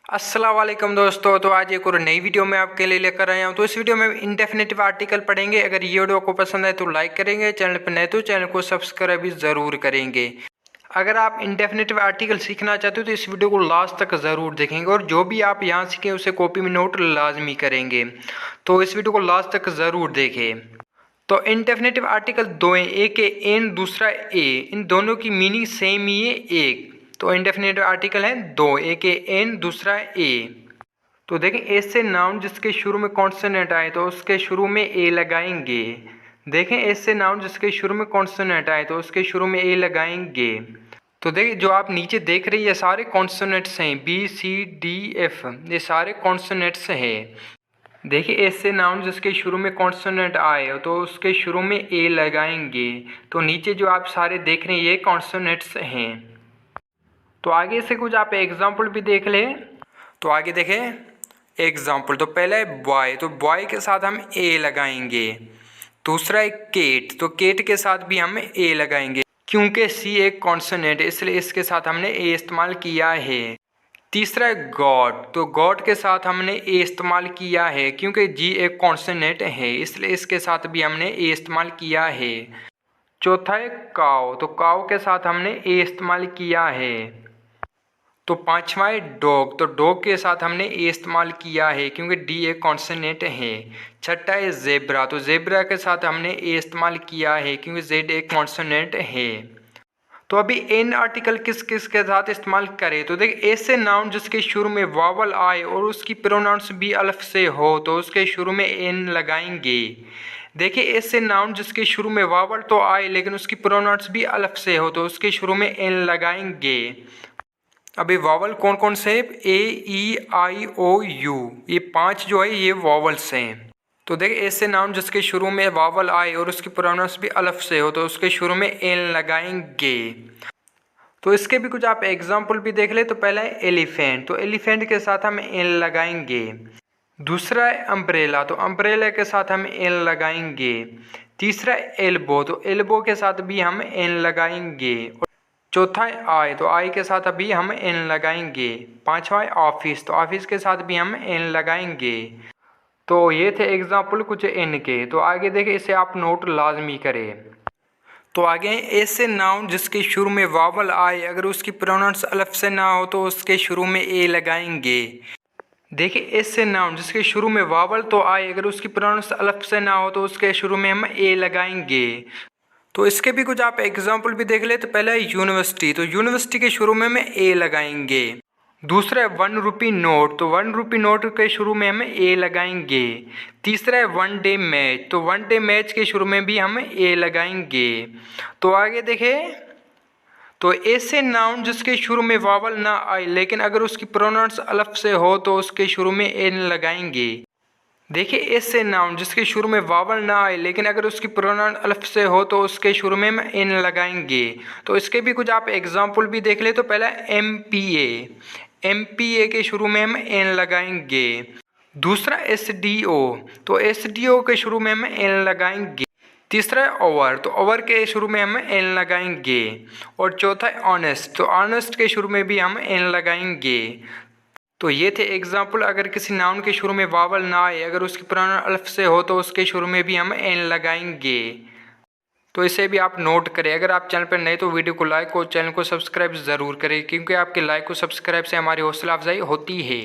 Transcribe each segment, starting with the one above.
अस्सलाम वालेकुम दोस्तों। तो आज एक और नई वीडियो में आपके लिए लेकर आया हूं। तो इस वीडियो में इंडेफिनेटिव आर्टिकल पढ़ेंगे। अगर ये वीडियो को पसंद आए तो लाइक करेंगे, चैनल पर नए तो चैनल को सब्सक्राइब भी ज़रूर करेंगे। अगर आप इंडेफिनेटिव आर्टिकल सीखना चाहते हो तो इस वीडियो को लास्ट तक ज़रूर देखेंगे और जो भी आप यहाँ सीखें उसे कॉपी में नोट लाजमी करेंगे। तो इस वीडियो को लास्ट तक ज़रूर देखें। तो इंडेफिनेटिव आर्टिकल दो हैं, एक है एन दूसरा ए, इन दोनों की मीनिंग सेम ही है एक। तो इंडेफिनेटिव आर्टिकल है दो, एक है एन दूसरा ए। तो देखें ए से नाउन जिसके शुरू में कॉन्सोनेंट आए तो उसके शुरू में ए लगाएंगे। देखें ए से नाउन जिसके शुरू में कॉन्सोनेंट आए तो उसके शुरू में ए लगाएंगे। तो देखिए जो आप नीचे देख रही है सारे कॉन्सोनेंट्स हैं, बी सी डी एफ, ये सारे कॉन्सोनेंट्स हैं। देखिए एस से नाउन जिसके शुरू में कॉन्सोनेंट आए तो उसके शुरू में ए लगाएंगे। तो नीचे जो आप सारे देख रहे हैं ये कॉन्सोनेंट्स हैं। तो आगे से कुछ आप एग्जाम्पल भी देख लें। तो आगे देखें एग्जाम्पल। तो पहला है बॉय, तो बॉय के साथ हम ए लगाएंगे। दूसरा है केट, तो केट के साथ भी हम ए लगाएंगे क्योंकि सी एक कॉन्सोनेंट है इसलिए इसके साथ हमने ए इस्तेमाल किया है। तीसरा है गॉड, तो गॉड के साथ हमने ए इस्तेमाल किया है क्योंकि जी एक कॉन्सोनेंट है इसलिए इसके साथ भी हमने ए इस्तेमाल किया है। चौथा है काव, तो काव के साथ हमने ए इस्तेमाल किया है। तो पांचवा है डॉग, तो डॉग के साथ हमने ए इस्तेमाल किया है क्योंकि डी एक कॉन्सोनेंट है। छठा है जेब्रा, तो जेब्रा के साथ हमने ए इस्तेमाल किया है क्योंकि जेड एक कॉन्सोनेंट है। तो अभी एन आर्टिकल किस किस के साथ इस्तेमाल करें। तो देखिए ऐसे नाउन जिसके शुरू में वावल आए और उसकी प्रोनाउंस भी अल्फ से हो तो उसके शुरू में एन लगाएंगे। देखिए ऐसे नाउन जिसके शुरू में वावल तो आए लेकिन उसकी प्रोनाउंस भी अल्फ से हो तो उसके शुरू में एन लगाएंगे। अभी वावल कौन कौन से, ए ई आई ओ यू, ये पांच जो है ये वावल्स हैं। तो देखिए ऐसे नाउन जिसके शुरू में वावल आए और उसकी प्रोनाउंस भी अल्फ से हो तो उसके शुरू में एन लगाएंगे। तो इसके भी कुछ आप एग्जाम्पल भी देख ले। तो पहला है एलिफेंट, तो एलिफेंट के साथ हम एन लगाएंगे। दूसरा है अम्ब्रेला, तो अम्ब्रेला के साथ हम एन लगाएंगे। तीसरा है एल्बो, तो एल्बो के साथ भी हम एन लगाएंगे। चौथा है आई, तो आई के साथ अभी हम एन लगाएंगे। पांचवा है ऑफिस, तो ऑफिस के साथ भी हम एन लगाएंगे। तो ये थे एग्जाम्पल कुछ एन के। तो आगे देखें, इसे आप नोट लाजमी करें। तो आगे ऐसे नाउन जिसके शुरू में वावल आए अगर उसकी प्रोनाउंस अल्फ से ना हो तो उसके शुरू में ए लगाएंगे। देखिए ऐसे नाउन जिसके शुरू में वावल तो आए अगर उसकी प्रोनाउंस अल्फ से ना हो तो उसके शुरू में हम ए लगाएंगे। तो इसके भी कुछ आप एग्जाम्पल भी देख ले। तो पहला है यूनिवर्सिटी, तो यूनिवर्सिटी के शुरू में हम ए लगाएंगे। दूसरा है 1 रुपी नोट, तो 1 रुपी नोट के शुरू में हम ए लगाएंगे। तीसरा है 1 डे मैच, तो 1 डे मैच के शुरू में भी हम ए लगाएंगे। तो आगे देखें, तो ऐसे नाउन जिसके शुरू में वावल ना आए लेकिन अगर उसकी प्रोनाउंस अल्फ से हो तो उसके शुरू में एन लगाएंगे। देखिए ऐसे नाउन जिसके शुरू में वावल ना आए लेकिन अगर उसकी प्रोनाउन अल्फ से हो तो उसके शुरू में हम एन लगाएंगे। तो इसके भी कुछ आप एग्जाम्पल भी देख ले। तो पहला एम पी ए के शुरू में हम एन लगाएंगे। दूसरा एस डी ओ, तो एस डी ओ के शुरू में हम एन लगाएंगे। तीसरा है ओवर, तो ओवर के शुरू में हम एन लगाएंगे। और चौथा है ऑनेस्ट, तो ऑनेस्ट के शुरू में भी हम एन लगाएंगे। तो ये थे एग्जाम्पल। अगर किसी नाउन के शुरू में वावल ना आए अगर उसकी प्रोनाउन अल्फ से हो तो उसके शुरू में भी हम एन लगाएंगे। तो इसे भी आप नोट करें। अगर आप चैनल पर नए तो वीडियो को लाइक और चैनल को सब्सक्राइब ज़रूर करें क्योंकि आपके लाइक और सब्सक्राइब से हमारी हौसला अफजाई होती है।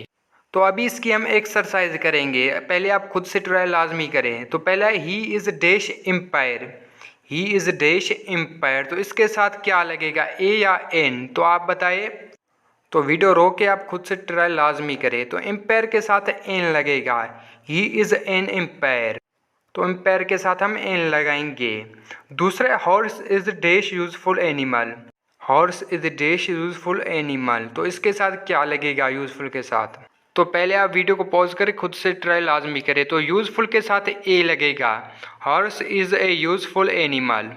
तो अभी इसकी हम एक्सरसाइज करेंगे। पहले आप खुद से ट्राई लाजमी करें। तो पहला है he is dash empire, he is dash empire, तो इसके साथ क्या लगेगा, ए या एन, तो आप बताइए। तो वीडियो रोक के आप खुद से ट्राई लाजमी करें। तो एम्पायर के साथ एन लगेगा, ही इज़ एन एम्पायर, तो एम्पायर के साथ हम एन लगाएंगे। दूसरा horse is dash useful animal, horse is dash useful animal, तो इसके साथ क्या लगेगा यूजफुल के साथ। तो पहले आप वीडियो को पॉज करें, खुद से ट्राई लाजमी करें। तो यूजफुल के साथ ए लगेगा, horse is a useful animal.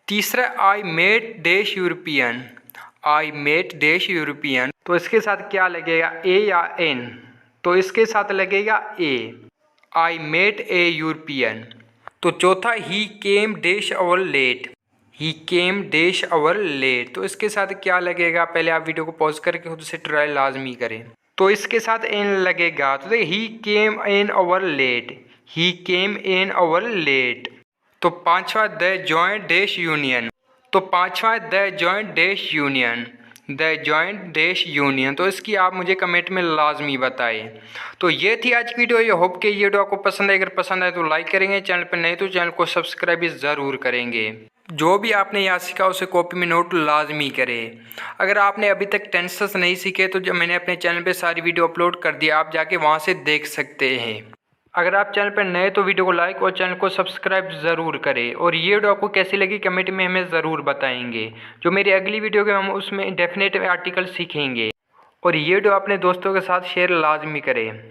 तीसरा I met dash European, I met dash European, तो इसके साथ क्या लगेगा, ए या एन, तो इसके साथ लगेगा ए, आई मेट ए यूरोपियन। तो चौथा ही केम dash our late, he came dash our late, तो इसके साथ क्या लगेगा, पहले आप वीडियो को पॉज करके खुद से ट्राई लाजमी करें। तो इसके साथ एन लगेगा। तो देखिए he came an hour late, he came an hour late. तो पांचवा द जॉइंट डैश यूनियन, तो पांचवा the joint dash union, the joint dash union. तो इसकी आप मुझे कमेंट में लाजमी बताएं। तो ये थी आज की वीडियो। ये होप कि ये वीडियो आपको पसंद है। अगर पसंद आए तो लाइक करेंगे, चैनल पर नहीं तो चैनल को सब्सक्राइब भी ज़रूर करेंगे। जो भी आपने यहाँ सीखा उसे कॉपी में नोट लाजमी करें। अगर आपने अभी तक टेंसेस नहीं सीखे तो जब मैंने अपने चैनल पे सारी वीडियो अपलोड कर दिया, आप जाके वहाँ से देख सकते हैं। अगर आप चैनल पर नए तो वीडियो को लाइक और चैनल को सब्सक्राइब ज़रूर करें। और ये वीडियो आपको कैसी लगी कमेंट में हमें ज़रूर बताएंगे। जो मेरी अगली वीडियो के हम उसमें डेफिनेटिव आर्टिकल सीखेंगे। और ये वीडियो अपने दोस्तों के साथ शेयर लाजमी करें।